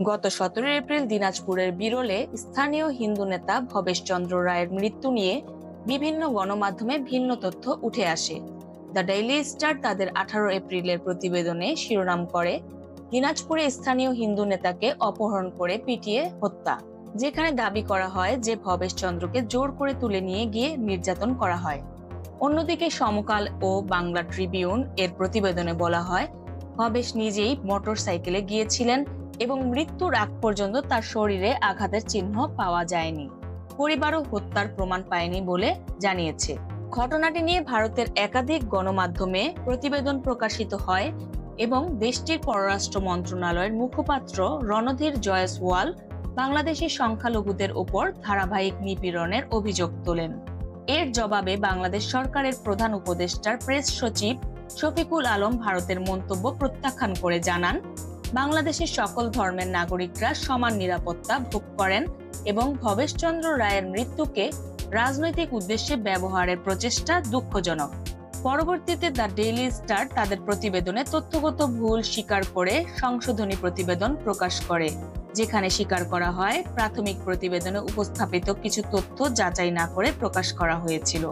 গত 17 এপ্রিল দিনাজপুরের বিরলে স্থানীয় হিন্দু নেতা ভবেশচন্দ্র রায়ের মৃত্যু নিয়ে বিভিন্ন গণমাধ্যমে ভিন্ন তথ্য উঠে আসে। দ্য ডেইলি স্টার তাদের 18 এপ্রিলের প্রতিবেদনে শিরোনাম করে, দিনাজপুরে স্থানীয় হিন্দু নেতাকে অপহরণ করে পিটিয়ে হত্যা, যেখানে দাবি করা হয় যে ভবেশচন্দ্রকে জোর করে তুলে নিয়ে গিয়ে নির্যাতন করা হয়। অন্যদিকে সমকাল ও বাংলা ট্রিবিউন এর প্রতিবেদনে বলা হয়, ভবেশ নিজেই মোটর সাইকেলে গিয়েছিলেন এবং মৃত্যুর আগ পর্যন্ত তার শরীরে আঘাতের চিহ্ন পাওয়া যায়নি। পরিবারও হত্যার প্রমাণ পায়নি বলে জানিয়েছে। ঘটনাটি নিয়ে ভারতের একাধিক গণমাধ্যমে প্রতিবেদন প্রকাশিত হয় এবং দেশটির পররাষ্ট্র মন্ত্রণালয়ের মুখপাত্র রণধীর জয়সওয়াল বাংলাদেশের সংখ্যালঘুদের ওপর ধারাবাহিক নিপীড়নের অভিযোগ তোলেন। এর জবাবে বাংলাদেশ সরকারের প্রধান উপদেষ্টার প্রেস সচিব শফিকুল আলম ভারতের মন্তব্য প্রত্যাখ্যান করে জানান, বাংলাদেশের সকল ধর্মের নাগরিকরা সমান নিরাপত্তা ভোগ করেন এবং ভবেশচন্দ্র রায়ের মৃত্যুকে রাজনৈতিক উদ্দেশ্যে ব্যবহারের প্রচেষ্টা দুঃখজনক। পরবর্তীতে দ্য ডেইলি স্টার তাদের প্রতিবেদনে তথ্যগত ভুল স্বীকার করে সংশোধনী প্রতিবেদন প্রকাশ করে, যেখানে স্বীকার করা হয় প্রাথমিক প্রতিবেদনে উপস্থাপিত কিছু তথ্য যাচাই না করে প্রকাশ করা হয়েছিল।